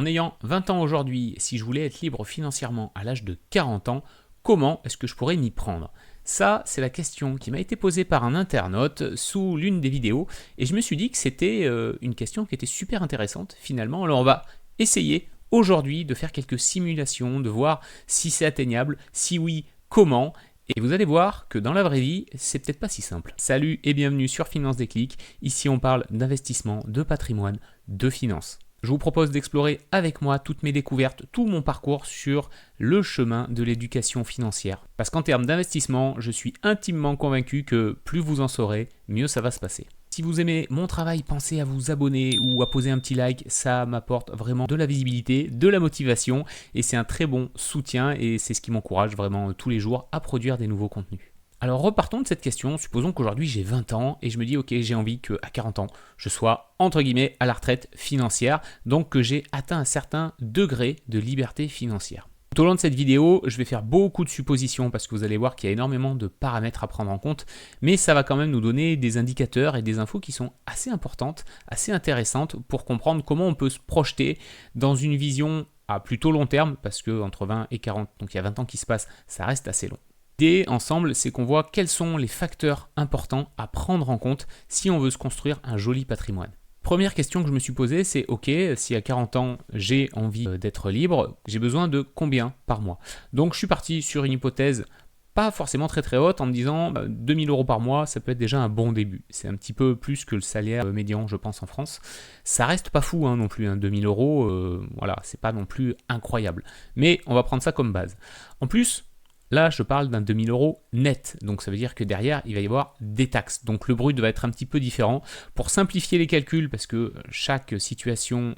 En ayant 20 ans aujourd'hui, si je voulais être libre financièrement à l'âge de 40 ans, comment est-ce que je pourrais m'y prendre? Ça, c'est la question qui m'a été posée par un internaute sous l'une des vidéos et je me suis dit que c'était une question qui était super intéressante finalement. Alors on va essayer aujourd'hui de faire quelques simulations, de voir si c'est atteignable, si oui, comment. Et vous allez voir que dans la vraie vie, c'est peut-être pas si simple. Salut et bienvenue sur Finance Déclic. Ici on parle d'investissement, de patrimoine, de finance. Je vous propose d'explorer avec moi toutes mes découvertes, tout mon parcours sur le chemin de l'éducation financière. Parce qu'en termes d'investissement, je suis intimement convaincu que plus vous en saurez, mieux ça va se passer. Si vous aimez mon travail, pensez à vous abonner ou à poser un petit like, ça m'apporte vraiment de la visibilité, de la motivation et c'est un très bon soutien et c'est ce qui m'encourage vraiment tous les jours à produire des nouveaux contenus. Alors repartons de cette question, supposons qu'aujourd'hui j'ai 20 ans et je me dis ok j'ai envie qu'à 40 ans je sois entre guillemets à la retraite financière, donc que j'ai atteint un certain degré de liberté financière. Tout au long de cette vidéo, je vais faire beaucoup de suppositions parce que vous allez voir qu'il y a énormément de paramètres à prendre en compte, mais ça va quand même nous donner des indicateurs et des infos qui sont assez importantes, assez intéressantes pour comprendre comment on peut se projeter dans une vision à plutôt long terme parce que entre 20 et 40, donc il y a 20 ans qui se passent, ça reste assez long. L'idée ensemble, c'est qu'on voit quels sont les facteurs importants à prendre en compte si on veut se construire un joli patrimoine. Première question que je me suis posée, c'est ok, si à 40 ans j'ai envie d'être libre, j'ai besoin de combien par mois? Donc je suis parti sur une hypothèse pas forcément très haute en me disant 2000 euros par mois, ça peut être déjà un bon début. C'est un petit peu plus que le salaire médian, je pense, en France. Ça reste pas fou non plus, 2000 euros, voilà, c'est pas non plus incroyable. Mais on va prendre ça comme base. En plus, là, je parle d'un 2000 euros net, donc ça veut dire que derrière, il va y avoir des taxes. Donc le brut va être un petit peu différent. Pour simplifier les calculs, parce que chaque situation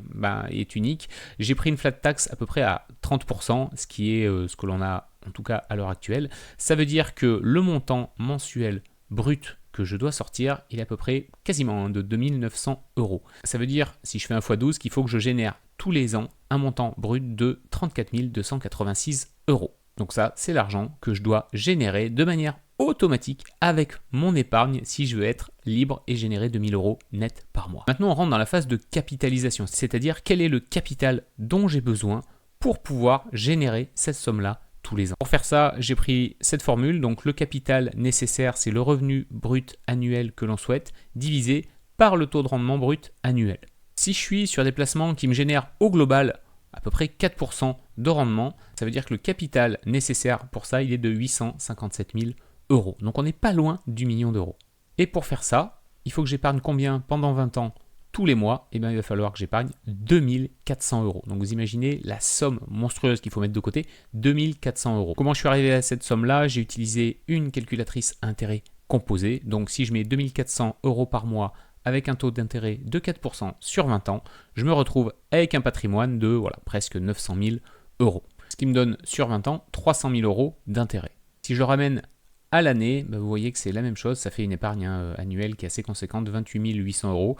est unique, j'ai pris une flat tax à peu près à 30%, ce qui est ce que l'on a en tout cas à l'heure actuelle. Ça veut dire que le montant mensuel brut que je dois sortir, il est à peu près quasiment de 2900 euros. Ça veut dire, si je fais un x12, qu'il faut que je génère tous les ans un montant brut de 34 286 euros. Donc ça, c'est l'argent que je dois générer de manière automatique avec mon épargne si je veux être libre et générer 2000 euros net par mois. Maintenant, on rentre dans la phase de capitalisation, c'est-à-dire quel est le capital dont j'ai besoin pour pouvoir générer cette somme-là tous les ans. Pour faire ça, j'ai pris cette formule, donc le capital nécessaire, c'est le revenu brut annuel que l'on souhaite, divisé par le taux de rendement brut annuel. Si je suis sur des placements qui me génèrent au global à peu près 4% de rendement, ça veut dire que le capital nécessaire pour ça, il est de 857 000 euros. Donc on n'est pas loin du million d'euros. Et pour faire ça, il faut que j'épargne combien pendant 20 ans tous les mois? Il va falloir que j'épargne 2400 euros. Donc vous imaginez la somme monstrueuse qu'il faut mettre de côté, 2400 euros. Comment je suis arrivé à cette somme-là? J'ai utilisé une calculatrice intérêt composé. Donc si je mets 2400 euros par mois avec un taux d'intérêt de 4% sur 20 ans, je me retrouve avec un patrimoine de presque 900 000 euros. Ce qui me donne sur 20 ans 300 000 euros d'intérêt. Si je le ramène à l'année, vous voyez que c'est la même chose, ça fait une épargne annuelle qui est assez conséquente, 28 800 euros.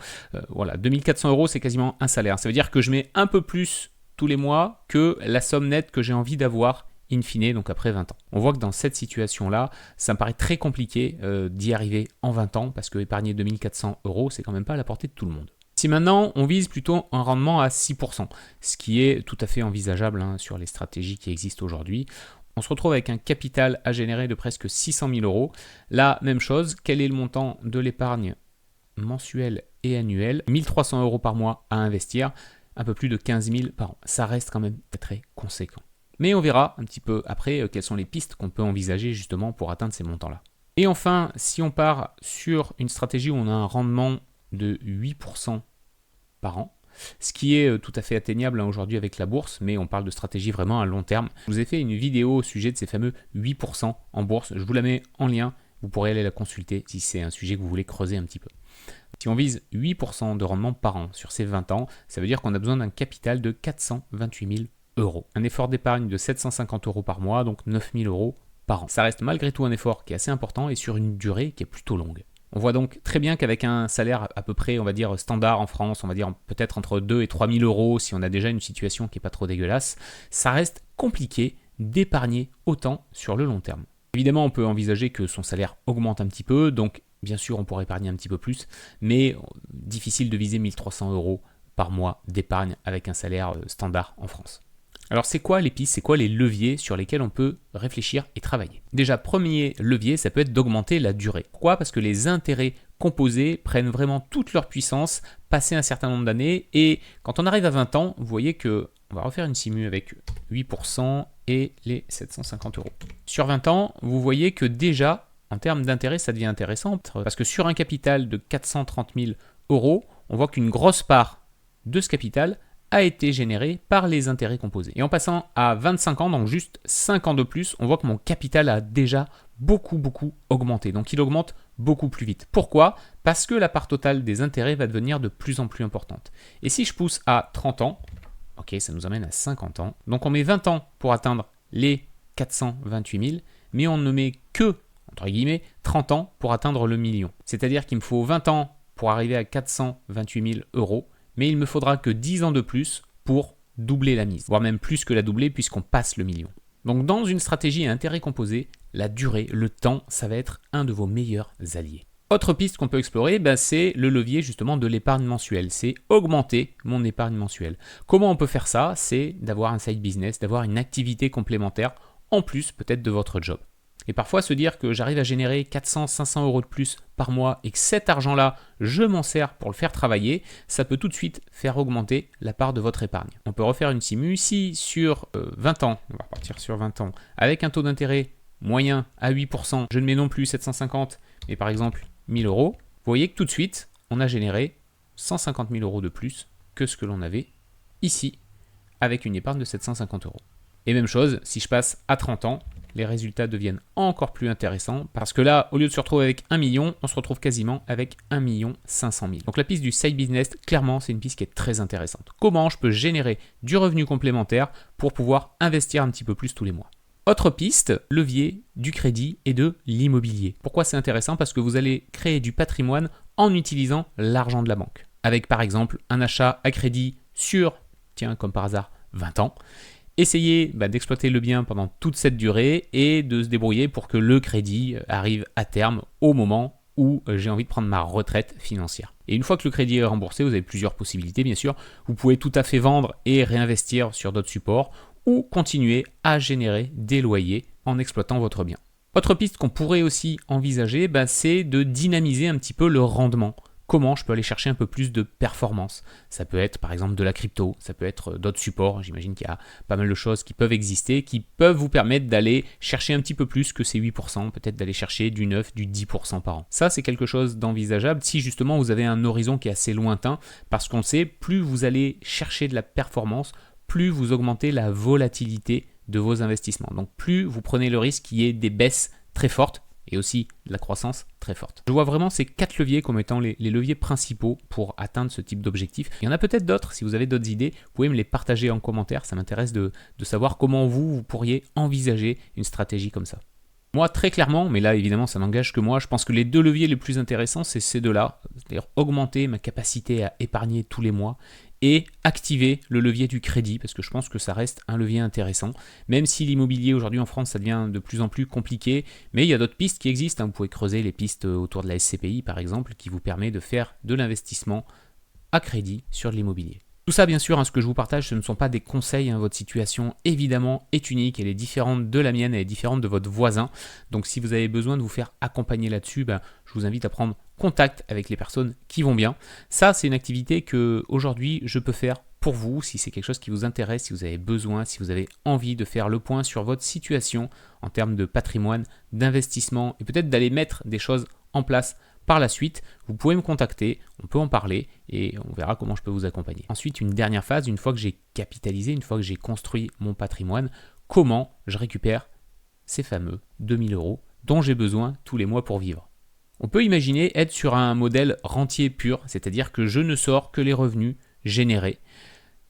2400 euros, c'est quasiment un salaire. Ça veut dire que je mets un peu plus tous les mois que la somme nette que j'ai envie d'avoir in fine, donc après 20 ans. On voit que dans cette situation-là, ça me paraît très compliqué d'y arriver en 20 ans, parce que épargner 2400 euros, c'est quand même pas à la portée de tout le monde. Si maintenant, on vise plutôt un rendement à 6%, ce qui est tout à fait envisageable sur les stratégies qui existent aujourd'hui, on se retrouve avec un capital à générer de presque 600 000 euros. Là, même chose, quel est le montant de l'épargne mensuelle et annuelle? 1300 euros par mois à investir, un peu plus de 15 000 par an. Ça reste quand même très conséquent. Mais on verra un petit peu après quelles sont les pistes qu'on peut envisager justement pour atteindre ces montants-là. Et enfin, si on part sur une stratégie où on a un rendement de 8% par an, ce qui est tout à fait atteignable aujourd'hui avec la bourse, mais on parle de stratégie vraiment à long terme. Je vous ai fait une vidéo au sujet de ces fameux 8% en bourse, je vous la mets en lien, vous pourrez aller la consulter si c'est un sujet que vous voulez creuser un petit peu. Si on vise 8% de rendement par an sur ces 20 ans, ça veut dire qu'on a besoin d'un capital de 428 000 euros. Un effort d'épargne de 750 euros par mois, donc 9 000 euros par an. Ça reste malgré tout un effort qui est assez important et sur une durée qui est plutôt longue. On voit donc très bien qu'avec un salaire à peu près, on va dire, standard en France, on va dire peut-être entre 2 et 3 000 euros, si on a déjà une situation qui n'est pas trop dégueulasse, ça reste compliqué d'épargner autant sur le long terme. Évidemment, on peut envisager que son salaire augmente un petit peu, donc bien sûr, on pourrait épargner un petit peu plus, mais difficile de viser 1300 euros par mois d'épargne avec un salaire standard en France. Alors c'est quoi les pistes, c'est quoi les leviers sur lesquels on peut réfléchir et travailler? Déjà, premier levier, ça peut être d'augmenter la durée. Pourquoi? Parce que les intérêts composés prennent vraiment toute leur puissance passé un certain nombre d'années, et quand on arrive à 20 ans, vous voyez que, on va refaire une simu avec 8% et les 750 euros. Sur 20 ans, vous voyez que déjà, en termes d'intérêt, ça devient intéressant, parce que sur un capital de 430 000 euros, on voit qu'une grosse part de ce capital a été généré par les intérêts composés. Et en passant à 25 ans, donc juste 5 ans de plus, on voit que mon capital a déjà beaucoup augmenté. Donc il augmente beaucoup plus vite. Pourquoi? Parce que la part totale des intérêts va devenir de plus en plus importante. Et si je pousse à 30 ans, ok, ça nous amène à 50 ans. Donc on met 20 ans pour atteindre les 428 000, mais on ne met que, entre guillemets, 30 ans pour atteindre le million. C'est-à-dire qu'il me faut 20 ans pour arriver à 428 000 euros, mais il me faudra que 10 ans de plus pour doubler la mise, voire même plus que la doubler puisqu'on passe le million. Donc dans une stratégie à intérêt composé, la durée, le temps, ça va être un de vos meilleurs alliés. Autre piste qu'on peut explorer, c'est le levier justement de l'épargne mensuelle, c'est augmenter mon épargne mensuelle. Comment on peut faire ça? C'est d'avoir un side business, d'avoir une activité complémentaire en plus peut-être de votre job. Et parfois se dire que j'arrive à générer 400-500 euros de plus par mois et que cet argent-là, je m'en sers pour le faire travailler, ça peut tout de suite faire augmenter la part de votre épargne. On peut refaire une simu. Si sur 20 ans, on va repartir sur 20 ans, avec un taux d'intérêt moyen à 8%, je ne mets non plus 750, mais par exemple 1000 euros, vous voyez que tout de suite, on a généré 150 000 euros de plus que ce que l'on avait ici, avec une épargne de 750 euros. Et même chose, si je passe à 30 ans, les résultats deviennent encore plus intéressants parce que là, au lieu de se retrouver avec 1 million, on se retrouve quasiment avec 1 500 000. Donc la piste du side business, clairement, c'est une piste qui est très intéressante. Comment je peux générer du revenu complémentaire pour pouvoir investir un petit peu plus tous les mois? Autre piste, levier du crédit et de l'immobilier. Pourquoi c'est intéressant? Parce que vous allez créer du patrimoine en utilisant l'argent de la banque. Avec par exemple un achat à crédit sur, tiens, comme par hasard, 20 ans. Essayez d'exploiter le bien pendant toute cette durée et de se débrouiller pour que le crédit arrive à terme au moment où j'ai envie de prendre ma retraite financière. Et une fois que le crédit est remboursé, vous avez plusieurs possibilités bien sûr. Vous pouvez tout à fait vendre et réinvestir sur d'autres supports ou continuer à générer des loyers en exploitant votre bien. Autre piste qu'on pourrait aussi envisager, c'est de dynamiser un petit peu le rendement. Comment je peux aller chercher un peu plus de performance? Ça peut être par exemple de la crypto, ça peut être d'autres supports, j'imagine qu'il y a pas mal de choses qui peuvent exister, qui peuvent vous permettre d'aller chercher un petit peu plus que ces 8%, peut-être d'aller chercher du 9, du 10% par an. Ça c'est quelque chose d'envisageable si justement vous avez un horizon qui est assez lointain, parce qu'on sait, plus vous allez chercher de la performance, plus vous augmentez la volatilité de vos investissements. Donc plus vous prenez le risque qu'il y ait des baisses très fortes, et aussi de la croissance très forte. Je vois vraiment ces 4 leviers comme étant les leviers principaux pour atteindre ce type d'objectif. Il y en a peut-être d'autres, si vous avez d'autres idées, vous pouvez me les partager en commentaire, ça m'intéresse de savoir comment vous pourriez envisager une stratégie comme ça. Moi, très clairement, mais là évidemment ça n'engage que moi, je pense que les 2 leviers les plus intéressants, c'est ces deux-là, c'est-à-dire augmenter ma capacité à épargner tous les mois et activer le levier du crédit, parce que je pense que ça reste un levier intéressant, même si l'immobilier aujourd'hui en France, ça devient de plus en plus compliqué, mais il y a d'autres pistes qui existent, vous pouvez creuser les pistes autour de la SCPI par exemple, qui vous permet de faire de l'investissement à crédit sur l'immobilier. Tout ça, bien sûr, ce que je vous partage, ce ne sont pas des conseils. Votre situation, évidemment, est unique. Elle est différente de la mienne, elle est différente de votre voisin. Donc, si vous avez besoin de vous faire accompagner là-dessus, je vous invite à prendre contact avec les personnes qui vont bien. Ça, c'est une activité que aujourd'hui je peux faire pour vous. Si c'est quelque chose qui vous intéresse, si vous avez besoin, si vous avez envie de faire le point sur votre situation en termes de patrimoine, d'investissement et peut-être d'aller mettre des choses en place par la suite, vous pouvez me contacter, on peut en parler et on verra comment je peux vous accompagner. Ensuite, une dernière phase, une fois que j'ai capitalisé, une fois que j'ai construit mon patrimoine, comment je récupère ces fameux 2000 euros dont j'ai besoin tous les mois pour vivre. On peut imaginer être sur un modèle rentier pur, c'est-à-dire que je ne sors que les revenus générés.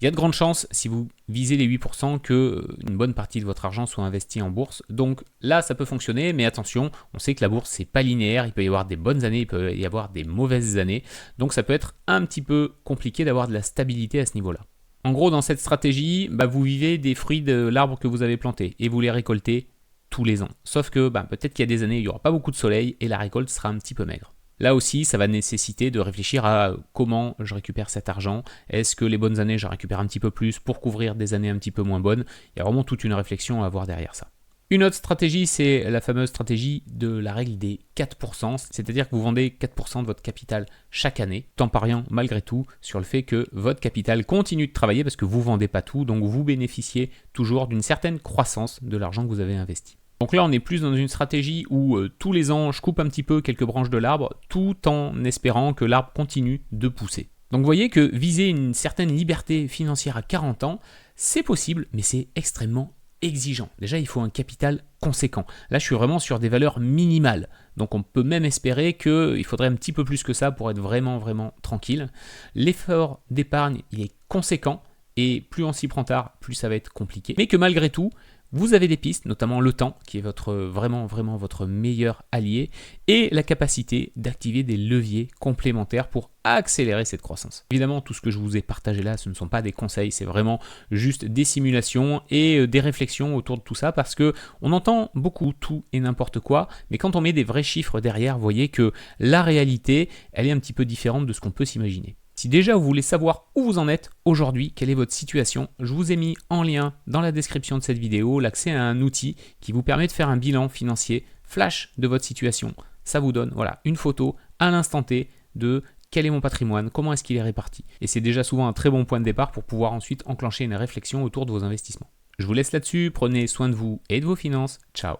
Il y a de grandes chances, si vous visez les 8%, qu'une bonne partie de votre argent soit investi en bourse. Donc là, ça peut fonctionner, mais attention, on sait que la bourse, c'est pas linéaire. Il peut y avoir des bonnes années, il peut y avoir des mauvaises années. Donc ça peut être un petit peu compliqué d'avoir de la stabilité à ce niveau-là. En gros, dans cette stratégie, vous vivez des fruits de l'arbre que vous avez planté et vous les récoltez tous les ans. Sauf que peut-être qu'il y a des années où il n'y aura pas beaucoup de soleil et la récolte sera un petit peu maigre. Là aussi, ça va nécessiter de réfléchir à comment je récupère cet argent. Est-ce que les bonnes années, je récupère un petit peu plus pour couvrir des années un petit peu moins bonnes? Il y a vraiment toute une réflexion à avoir derrière ça. Une autre stratégie, c'est la fameuse stratégie de la règle des 4%, c'est-à-dire que vous vendez 4% de votre capital chaque année, tout en pariant malgré tout sur le fait que votre capital continue de travailler parce que vous ne vendez pas tout, donc vous bénéficiez toujours d'une certaine croissance de l'argent que vous avez investi. Donc là, on est plus dans une stratégie où tous les ans, je coupe un petit peu quelques branches de l'arbre, tout en espérant que l'arbre continue de pousser. Donc vous voyez que viser une certaine liberté financière à 40 ans, c'est possible, mais c'est extrêmement exigeant. Déjà, il faut un capital conséquent. Là, je suis vraiment sur des valeurs minimales. Donc on peut même espérer qu'il faudrait un petit peu plus que ça pour être vraiment, vraiment tranquille. L'effort d'épargne, il est conséquent. Et plus on s'y prend tard, plus ça va être compliqué. Mais que malgré tout, vous avez des pistes, notamment le temps, qui est vraiment votre meilleur allié, et la capacité d'activer des leviers complémentaires pour accélérer cette croissance. Évidemment, tout ce que je vous ai partagé là, ce ne sont pas des conseils, c'est vraiment juste des simulations et des réflexions autour de tout ça, parce que on entend beaucoup tout et n'importe quoi, mais quand on met des vrais chiffres derrière, vous voyez que la réalité, elle est un petit peu différente de ce qu'on peut s'imaginer. Si déjà vous voulez savoir où vous en êtes aujourd'hui, quelle est votre situation, je vous ai mis en lien dans la description de cette vidéo l'accès à un outil qui vous permet de faire un bilan financier flash de votre situation. Ça vous donne une photo à l'instant T de quel est mon patrimoine, comment est-ce qu'il est réparti. Et c'est déjà souvent un très bon point de départ pour pouvoir ensuite enclencher une réflexion autour de vos investissements. Je vous laisse là-dessus, prenez soin de vous et de vos finances. Ciao.